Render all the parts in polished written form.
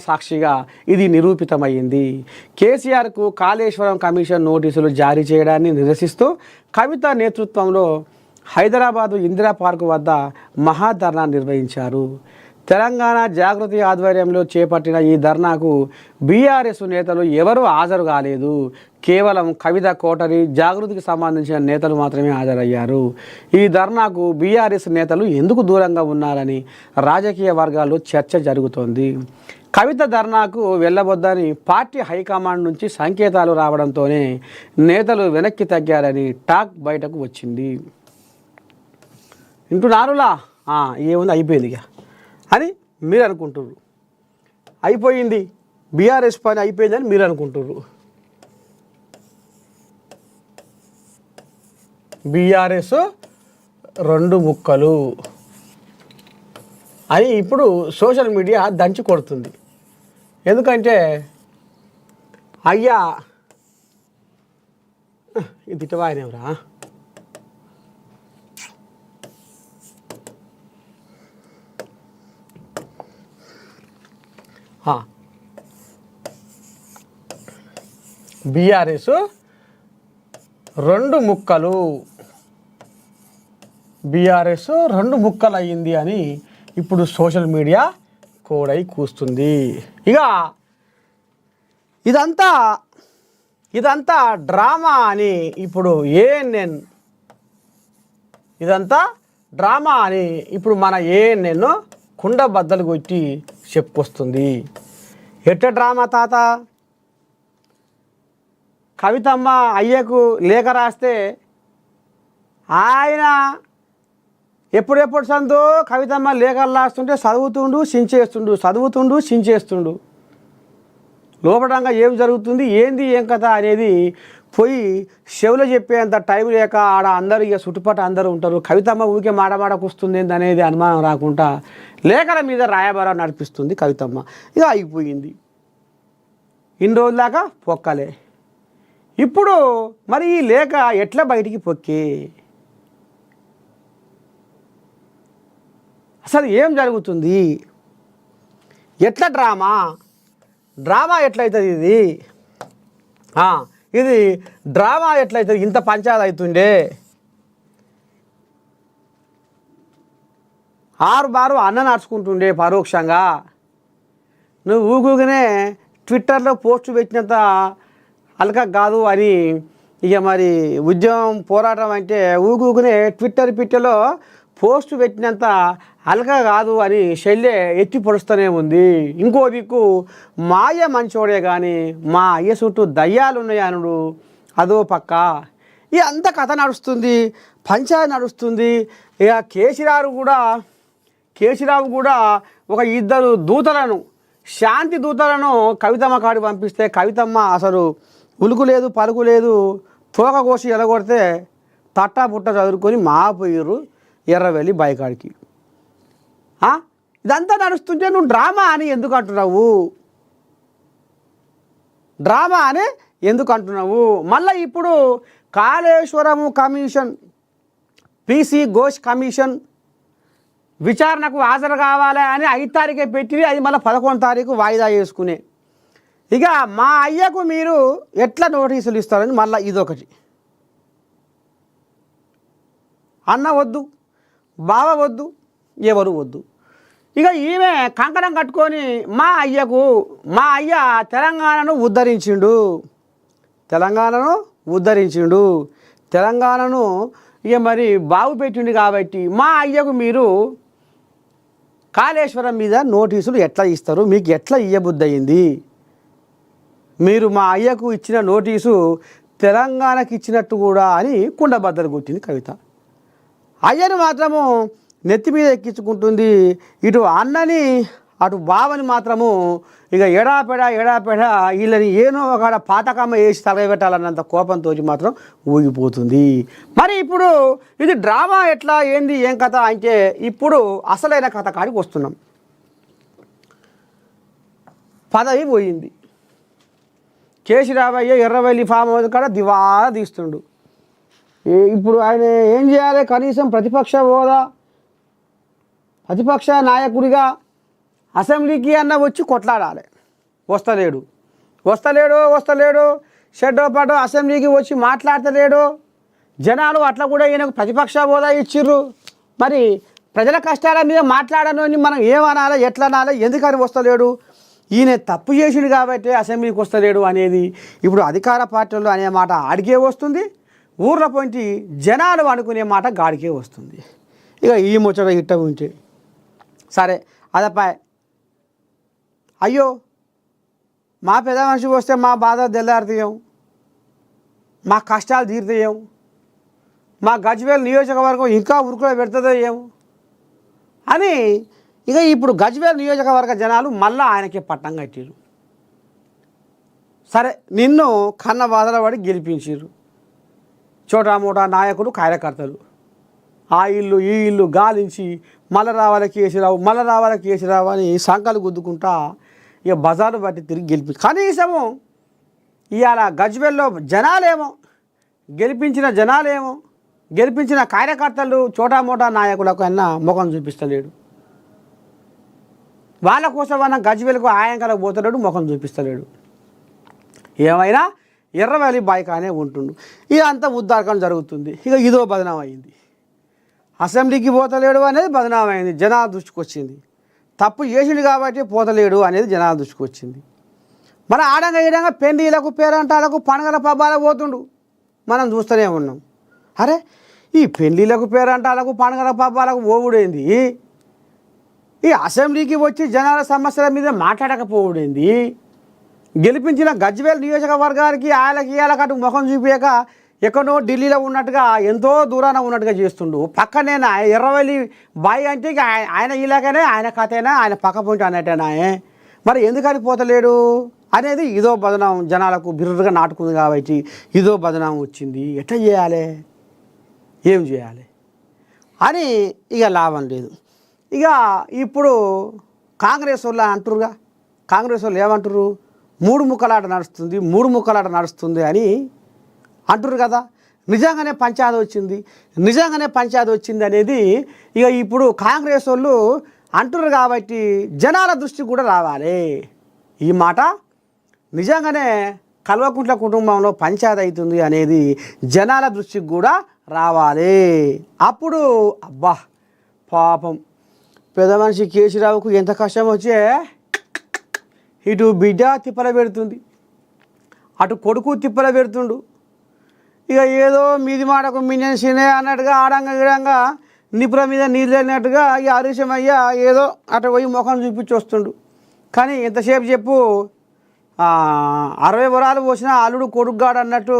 సాక్షిగా ఇది నిరూపితమైంది. కేసీఆర్కు కాళేశ్వరం కమిషన్ నోటీసులు జారీ చేయడాన్ని నిరసిస్తూ కవిత నేతృత్వంలో హైదరాబాదు ఇందిరా పార్కు వద్ద మహాధర్నా నిర్వహించారు. తెలంగాణ జాగృతి ఆధ్వర్యంలో చేపట్టిన ఈ ధర్నాకు బీఆర్ఎస్ నేతలు ఎవరూ హాజరు కాలేదు. కేవలం కవిత కోటరి, జాగృతికి సంబంధించిన నేతలు మాత్రమే హాజరయ్యారు. ఈ ధర్నాకు బీఆర్ఎస్ నేతలు ఎందుకు దూరంగా ఉన్నారని రాజకీయ వర్గాల్లో చర్చ జరుగుతోంది. కవిత ధర్నాకు వెళ్ళబొద్దని పార్టీ హైకమాండ్ నుంచి సంకేతాలు రావడంతోనే నేతలు వెనక్కి తగ్గారని టాక్ బయటకు వచ్చింది. వింటున్నారులా? ఏముంది, అయిపోయింది ఇక అని మీరు అనుకుంటుర్రు. అయిపోయింది, బీఆర్ఎస్ పని అయిపోయిందని మీరు అనుకుంటుర్రు. బీఆర్ఎస్ 2 ముక్కలు అని ఇప్పుడు సోషల్ మీడియా దంచి కొడుతుంది. ఎందుకంటే అయ్యా ఇది తిట్టవాయనేవరా, బీఆర్ఎస్ 2 ముక్కలు, బీఆర్ఎస్ 2 ముక్కలు అయ్యింది అని ఇప్పుడు సోషల్ మీడియా కోడై కూస్తుంది. ఇక ఇదంతా డ్రామా అని ఇప్పుడు ఏఎన్ఎన్, ఇదంతా డ్రామా అని ఇప్పుడు మన ఏఎన్ఎన్ కుండ బద్దలు కొట్టి చెప్పుకొస్తుంది. ఎట్ట డ్రామా తాత? కవితమ్మ అయ్యకు లేఖ రాస్తే ఆయన ఎప్పుడెప్పుడు సందో కవితమ్మ లేఖలు రాస్తుంటే చదువుతుండు సించేస్తుండు. లోపడంగా ఏం జరుగుతుంది, ఏంది ఏం కథ అనేది పోయి చెవులో చెప్పేంత టైం లేక ఆడ అందరూ ఇక చుట్టుపక్కల అందరూ ఉంటారు. కవితమ్మ ఊరికే మాడమాడకొస్తుంది అనేది అనుమానం రాకుండా లేఖల మీద రాయబారం నడిపిస్తుంది కవితమ్మ. ఇక అయిపోయింది. ఇన్ని రోజుల దాకా పొక్కలే. ఇప్పుడు మరి ఈ లేఖ ఎట్లా బయటికి పొక్కే? అసలు ఏం జరుగుతుంది? ఎట్లా డ్రామా ఎట్లయితుంది ఇది డ్రామా ఎట్లయితుంది? ఇంత పంచాయతీ అవుతుండే 6 బారు అన్న నడుచుకుంటుండే పరోక్షంగా. నువ్వు ఊగుగానే ట్విట్టర్లో పోస్ట్ పెట్టినంత అలక కాదు అని ఇక మరి ఉద్యమం పోరాటం అంటే ఊగుగానే ట్విట్టర్లో పోస్ట్ పెట్టినంత అలక కాదు అని శల్యే ఎత్తి పొడుస్తూనే ఉంది. ఇంకో దిక్కు మాయ మంచోడే కానీ మా అయ్య చుట్టూ దయ్యాలు ఉన్నాయనుడు అదో పక్క. ఇక అంత కథ నడుస్తుంది, పంచాయతీ నడుస్తుంది. ఇక కేసీరావు కూడా ఒక 2 దూతలను, శాంతి దూతలను కవితమ్మ కాడికి పంపిస్తే కవితమ్మ అసలు ఉలుకు లేదు పలుకు లేదు, తోక కోసి ఎలగొడితే తట్టా పుట్ట చదువుకొని మాపోయారు ఎర్రవెల్లి బాయికాడికి. ఇదంతా నడుస్తుంటే నువ్వు డ్రామా అని ఎందుకు అంటున్నావు? మళ్ళీ ఇప్పుడు Kaleshwaram commission, PC Ghosh commission విచారణకు హాజరు కావాలి అని 5 తారీఖే పెట్టింది. అది మళ్ళీ 11 తారీఖు వాయిదా చేసుకునే. ఇక మా అయ్యకు మీరు ఎట్లా నోటీసులు ఇస్తారని మళ్ళీ ఇదొకటి. అన్న వద్దు, బావ వద్దు, ఎవరు వద్దు. ఇక ఈమె కంకణం కట్టుకొని మా అయ్య తెలంగాణను ఉద్ధరించిండు, తెలంగాణను ఇక మరి బాగుపెట్టిండు కాబట్టి మా అయ్యకు మీరు కాళేశ్వరం మీద నోటీసులు ఎట్లా ఇస్తారు? మీకు ఎట్లా ఇయ్యబుద్ధి అయింది? మీరు మా అయ్యకు ఇచ్చిన నోటీసు తెలంగాణకి ఇచ్చినట్టు కూడా అని కుండబద్దలు కొట్టింది కవిత. అయ్యను మాత్రము నెత్తి మీద ఎక్కించుకుంటుంది. ఇటు అన్నని అటు బావని మాత్రము ఇక ఎడాపెడా వీళ్ళని ఏనో ఒక పాతకమ్మ వేసి తలగబెట్టాలన్నంత కోపంతో మాత్రం ఊగిపోతుంది. మరి ఇప్పుడు ఇది డ్రామా ఎట్లా, ఏంది, ఏం కథ అంటే ఇప్పుడు అసలైన కథ కాడికి వస్తున్నాం. పదవి పోయింది. కేసీరావయ్య ఎర్రవెల్లి ఫామ్ హౌస్ కాడ దివాలా తీస్తుండు. ఇప్పుడు ఆయన ఏం చేయాలి? కనీసం ప్రతిపక్ష నాయకుడిగా అసెంబ్లీకి అన్న వచ్చి కొట్లాడాలి. వస్తలేడు వస్తలేడు వస్తలేడు షెడ్డో పాటో అసెంబ్లీకి వచ్చి మాట్లాడతలేడు. జనాలు అట్లా కూడా ఈయనకు ప్రతిపక్ష హోదా ఇచ్చిర్రు. మరి ప్రజల కష్టాల మీద మాట్లాడనని మనం ఏమనాలి, ఎట్లా అనాలి, ఎందుకని వస్తలేడు? ఈయన తప్పు చేసిండు కాబట్టి అసెంబ్లీకి వస్తలేడు అనేది ఇప్పుడు అధికార పార్టీలు అనే మాట ఆడికే వస్తుంది, ఊర్ల పొంటి జనాలు అనుకునే మాట గాడికే వస్తుంది. ఇక ఈ ముచ్చట ఇట్ట ఉంటే సరే అదపాయ్. అయ్యో మా పెద్ద మనిషి వస్తే మా బాధ తెల్లారుతాం, మా కష్టాలు తీరుతాం, మా గజ్వేల్ నియోజకవర్గం ఇంకా ఉరుకులో పెడుతుందో ఏమో అని ఇక ఇప్పుడు గజ్వేల్ నియోజకవర్గ జనాలు మళ్ళీ ఆయనకే పట్టం కట్టారు. సరే నిన్ను కన్న బాధల పడి గెలిపించారు చోటామోటా నాయకులు కార్యకర్తలు. ఆ ఇల్లు ఈ ఇల్లు గాలించి మళ్ళీ రావాలి కేసీరావు, మళ్ళీ రావాలి కేసీరావు అని సంకలు గుద్దుకుంటా ఇక బజారు బట్టి తిరిగి గెలిపి కనీసము ఇవాళ గజ్వేల్లో జనాలేమో, గెలిపించిన జనాలేమో, గెలిపించిన కార్యకర్తలు చోటామోటా నాయకులకు అన్న ముఖం చూపిస్తలేడు. వాళ్ళ కోసం అన్న గజ్వేల్కు ఆయంకలకు పోతలేడు, ముఖం చూపిస్తలేడు. ఏమైనా ఎర్రవెల్లి బాయికానే ఉంటుండు. ఇదంతా ఉద్దారకం జరుగుతుంది. ఇక ఇదో బదనాం అయింది. అసెంబ్లీకి పోతలేడు అనేది బదనాం అయింది, జనాల దృష్టికి వచ్చింది. తప్పు చేసిండు కాబట్టి పోతలేడు అనేది జనాల దృష్టికి వచ్చింది. మన ఆడంగా ఈడంగా పెండిలకు పేరంటాలకు పండుగల పబ్బాలకు పోతుండు, మనం చూస్తూనే ఉన్నాం. అరే ఈ పెళ్ళిళ్ళకు పేరంటాలకు పండుగల పబ్బాలకు పోవుడేంది, ఈ అసెంబ్లీకి వచ్చి జనాల సమస్యల మీద మాట్లాడకపోవడేంది, గెలిపించిన గజ్వేల్ నియోజకవర్గానికి ఆయనకి అటు ముఖం చూపించక ఎక్కడో ఢిల్లీలో ఉన్నట్టుగా ఎంతో దూరాన ఉన్నట్టుగా చేస్తుండు. పక్కనేనా ఎర్రవెల్లి బాయ్ అంటే ఆయన ఇలాగనే ఆయన కథేనా, ఆయన పక్క పొంటి అన్నట్టేనా, మరి ఎందుకని పోతలేడు అనేది ఇదో బదనాం జనాలకు బిర్రుగా నాటుకుంది కాబట్టి ఇదో బదనాం వచ్చింది. ఎట్లా చేయాలి, ఏం చేయాలి అని ఇక లాభం లేదు. ఇక ఇప్పుడు కాంగ్రెస్ వాళ్ళు అంటురుగా, కాంగ్రెస్ వాళ్ళు ఏమంటారు, మూడు ముక్కలాట నడుస్తుంది అని అంటురు కదా. నిజంగానే పంచాయతీ వచ్చింది అనేది ఇక ఇప్పుడు కాంగ్రెస్ వాళ్ళు అంటురు కాబట్టి జనాల దృష్టి కూడా రావాలి. ఈ మాట నిజంగానే కల్వకుంట్ల కుటుంబంలో పంచాయతీ అవుతుంది అనేది జనాల దృష్టికి కూడా రావాలి. అప్పుడు అబ్బా పాపం పెద్ద మనిషి కేసీరావుకు ఎంత కష్టం వచ్చే, ఇటు బిడ్డ తిప్పల పెడుతుంది, అటు కొడుకు తిప్పల పెడుతుండు. ఇక ఏదో మీది మాటకు మింజనే అన్నట్టుగా ఆడంగా గిడంగా నిపుల మీద నీళ్ళు వెళ్ళినట్టుగా ఇక హరీశమయ్య ఏదో అటు పోయి ముఖం చూపించి వస్తుండు. కానీ ఎంతసేపు చెప్పు 60 వరాలు పోసిన అల్లుడు కొడుకుగాడు అన్నట్టు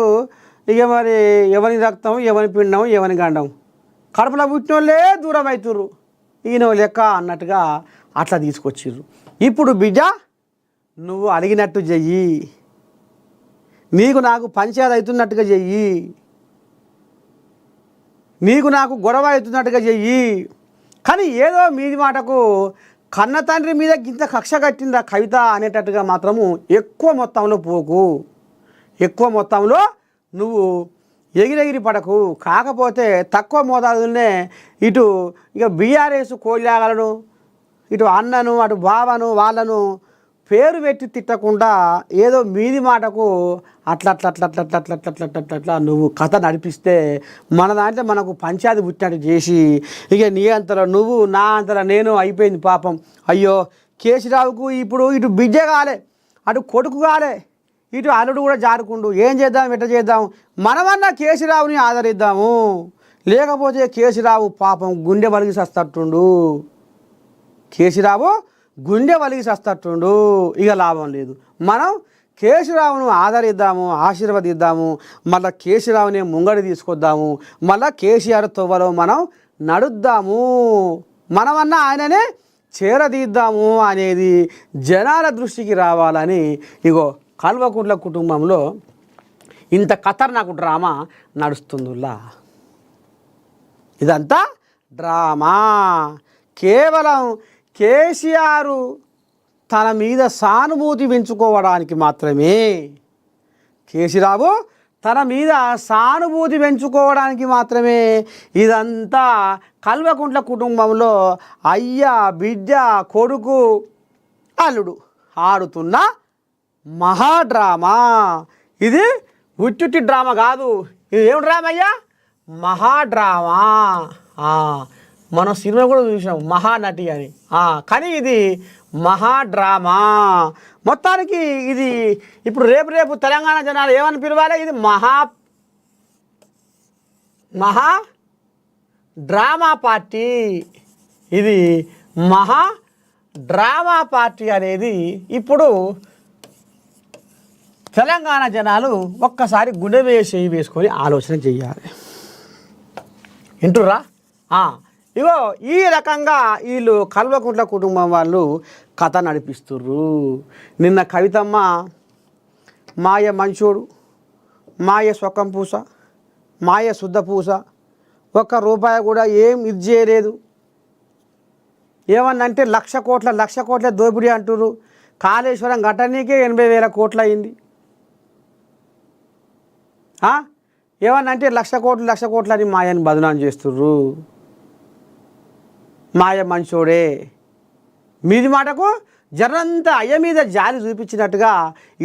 ఇక మరి ఎవరి రక్తం, ఎవరి పిండం, ఎవరి గండం, కడుపులో పుట్టిన వాళ్ళే దూరం అవుతుర్రు ఈయన లెక్క అన్నట్టుగా అట్లా తీసుకొచ్చిర్రు. ఇప్పుడు బిడ్డ నువ్వు అడిగినట్టు చెయ్యి, నీకు నాకు పంచాయతీ అవుతున్నట్టుగా చెయ్యి, నీకు నాకు గొడవ అవుతున్నట్టుగా చెయ్యి. కానీ ఏదో మీది మాటకు కన్న తండ్రి మీద ఇంత కక్ష కట్టిందా కవిత అనేటట్టుగా మాత్రము ఎక్కువ మొత్తంలో పోకు, ఎక్కువ మొత్తంలో నువ్వు ఎగిరెగిరి పడకు. కాకపోతే తక్కువ మోతాదులనే ఇటు ఇక బీఆర్ఎస్ కోళ్ళాగలను, ఇటు అన్నను, అటు బావను, వాళ్ళను పేరు పెట్టి తిట్టకుండా ఏదో మీది మాటకు అట్లా నువ్వు కథ నడిపిస్తే మన దాంట్లో మనకు పంచాయతీ పుట్టినట్టు చేసి ఇక నీ అంతలో నువ్వు నా అంతలో నేను అయిపోయింది పాపం. అయ్యో కేసీరావుకు ఇప్పుడు ఇటు బిడ్డ కాలే, అటు కొడుకు కాలే, ఇటు అల్లుడు కూడా జారుకుండు. ఏం చేద్దాం, ఎట్లా చేద్దాం, మనమన్నా కేసీరావుని ఆదరిద్దాము. లేకపోతే కేసీరావు పాపం గుండె వలిగి సస్తట్టుండు, కేసీరావు గుండె వలిగి సస్తట్టుండు. ఇక లాభం లేదు. మనం కేసీరావును ఆదరిద్దాము, ఆశీర్వదిద్దాము, మళ్ళీ కేసీరావుని ముంగడి తీసుకొద్దాము, మళ్ళీ కేసీఆర్ తొవ్వలో మనం నడుద్దాము, మనమన్నా ఆయననే చేరదీద్దాము అనేది జనాల దృష్టికి రావాలని ఇగో కల్వకుంట్ల కుటుంబంలో ఇంత ఖతర్నాకు డ్రామా నడుస్తుందిలా. ఇదంతా డ్రామా. కేవలం కేసీఆర్ తన మీద సానుభూతి పెంచుకోవడానికి మాత్రమే, కేసీరావు తన మీద సానుభూతి పెంచుకోవడానికి మాత్రమే ఇదంతా కల్వకుంట్ల కుటుంబంలో అయ్య, బిడ్డ, కొడుకు అల్లుడు ఆడుతున్న మహాడ్రామా. ఇది ఉట్టుట్టి డ్రామా కాదు, ఇది ఏం డ్రామా అయ్యా? మహాడ్రామా. మనం సినిమా కూడా చూసాం మహానటి అని, కానీ ఇది మహాడ్రామా. మొత్తానికి ఇది ఇప్పుడు రేపు తెలంగాణ జనాలు ఏమని పిలవాలి? ఇది మహా డ్రామా పార్టీ. ఇది మహా డ్రామా పార్టీ అనేది ఇప్పుడు తెలంగాణ జనాలు ఒక్కసారి గుండె చేయి వేసుకొని ఆలోచన చెయ్యాలి. వింటుర్రా? ఇగో ఈ రకంగా వీళ్ళు కల్వకుంట్ల కుటుంబం వాళ్ళు కథ నడిపిస్తుర్రు. నిన్న కవితమ్మ మాయ మంచోడు, మాయ సొక్కం పూస, మాయ శుద్ధ పూస, ₹1 కూడా ఏం ఇది చేయలేదు. ఏమన్నంటే 1,00,00,000 కోట్ల దోపిడీ అంటుర్రు. కాళేశ్వరం ఘటనకే 80,000 కోట్లు అయింది. ఏమన్నంటే 1,00,00,000 కోట్లు అని మాయని బదనాం చేస్తుర్రు. మాయ మంచోడే. మీది మాటకు జనంతా అయ్య మీద జాలి చూపించినట్టుగా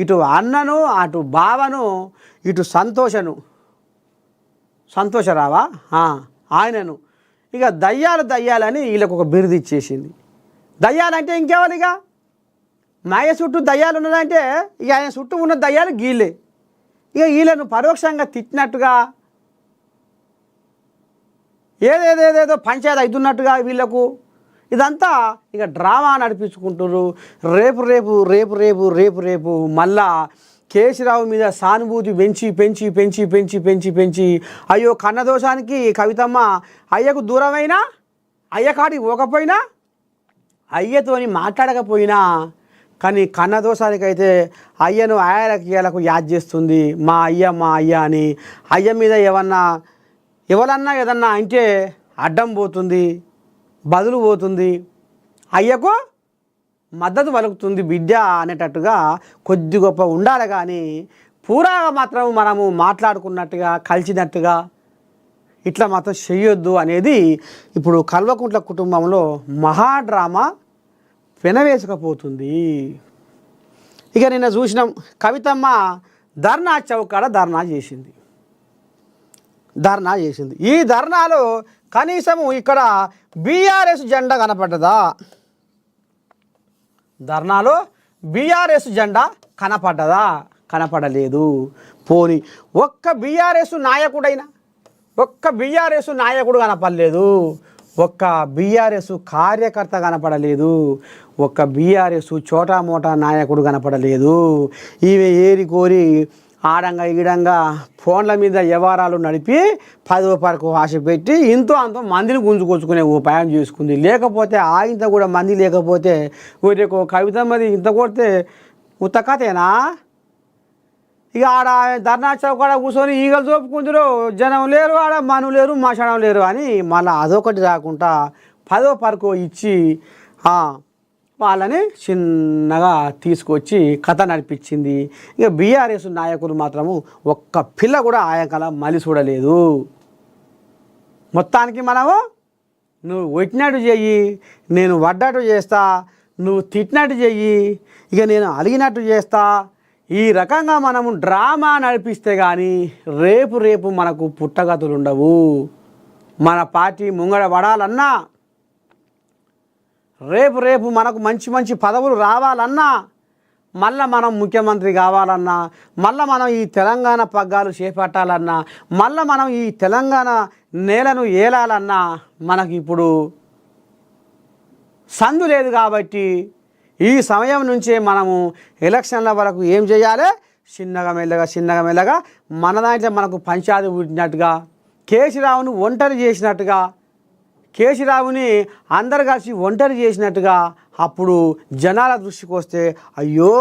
ఇటు అన్నను, అటు బావను, ఇటు సంతోషరావా ఆయనను ఇక దయ్యాలని వీళ్ళకు ఒక బిరుదు ఇచ్చేసింది. దయ్యాలంటే ఇంకెవరు? ఇక మాయ చుట్టూ దయ్యాలు ఉన్నదంటే ఇక ఆయన చుట్టూ ఉన్న దయ్యాలు గీళ్ళే. ఇక వీళ్ళను పరోక్షంగా తిట్టినట్టుగా ఏదేదేదేదో పంచాయతీ అవుతున్నట్టుగా వీళ్ళకు ఇదంతా ఇక డ్రామా నడిపించుకుంటున్నారు. రేపు మళ్ళా కేసీరావు మీద సానుభూతి పెంచి అయ్యో కన్నదోషానికి కవితమ్మ అయ్యకు దూరమైనా, అయ్యకాడికి పోకపోయినా, అయ్యతోని మాట్లాడకపోయినా, కానీ కన్నదోషానికైతే అయ్యను ఆయలకు యాద్ చేస్తుంది. మా అయ్య అని అయ్య మీద ఎవరన్నా ఏదన్నా అంటే అడ్డం పోతుంది, బదులు పోతుంది, అయ్యకు మద్దతు పలుకుతుంది బిడ్డ అనేటట్టుగా కొద్ది గొప్ప ఉండాలి. కానీ పూరాగా మాత్రం మనము మాట్లాడుకున్నట్టుగా కలిసినట్టుగా ఇట్లా మాత్రం చెయ్యొద్దు అనేది ఇప్పుడు కల్వకుంట్ల కుటుంబంలో మహాడ్రామా పెనవేసుకపోతుంది. ఇక నిన్న చూసినాం కవితమ్మ ధర్నా చౌకాడ ధర్నా చేసింది. ఈ ధర్నాలో కనీసము ఇక్కడ బీఆర్ఎస్ జెండా కనపడ్డదా? ధర్నాలో బీఆర్ఎస్ జెండా కనపడ్డదా? కనపడలేదు. పోని ఒక్క బీఆర్ఎస్ నాయకుడు కనపడలేదు, ఒక్క బీఆర్ఎస్ కార్యకర్త కనపడలేదు, ఒక్క బీఆర్ఎస్ చోటా మోటా నాయకుడు కనపడలేదు. ఈమె ఏరి కోరి ఆడంగా ఈడంగా ఫోన్ల మీద వ్యవహారాలు నడిపి 10వ వరకు ఆశ పెట్టి ఇంతో అంతో మందిని గుంజుకొచ్చుకునే ఉపాయం చేసుకుంది. లేకపోతే ఇంత కూడా మంది లేకపోతే ఊరికో కవితమ్మది ఇంత కొడితే ఉత్తకతేనా? ఇక ఆడ ధర్నా చౌకాడ కూర్చొని ఈగలు చూపుకుందరు, జనం లేరు, ఆడ మను లేరు, మశానం లేరు అని మళ్ళీ అదొకటి రాకుండా 10వ వరకు ఇచ్చి వాళ్ళని చిన్నగా తీసుకొచ్చి కథ నడిపించింది. ఇక బీఆర్ఎస్ నాయకులు మాత్రము ఒక్క పిల్ల కూడా ఆయకల మళ్ళీ చూడలేదు. మొత్తానికి మనము నువ్వు వచ్చినట్టు చెయ్యి, నేను వడ్డట్టు చేస్తా, నువ్వు తిట్టినట్టు చెయ్యి, ఇక నేను అలిగినట్టు చేస్తా, ఈ రకంగా మనము డ్రామా నడిపిస్తే కానీ రేపు మనకు పుట్టగతులు ఉండవు. మన పార్టీ ముంగడ పడాలన్నా, రేపు మనకు మంచి పదవులు రావాలన్నా, మళ్ళీ మనం ముఖ్యమంత్రి కావాలన్నా, మళ్ళీ మనం ఈ తెలంగాణ పగ్గాలు చేపట్టాలన్నా, మళ్ళీ మనం ఈ తెలంగాణ నేలను ఏలాలన్నా మనకి ఇప్పుడు సందు లేదు. కాబట్టి ఈ సమయం నుంచే మనము ఎలక్షన్ల వరకు ఏం చేయాలి? చిన్నగా మెల్లగా మన దాంట్లో మనకు పంచాయతీ పుట్టినట్టుగా, కేసీరావును ఒంటరి చేసినట్టుగా, కేసీరావుని అందరు కలిసి ఒంటరి చేసినట్టుగా అప్పుడు జనాల దృష్టికి వస్తే అయ్యో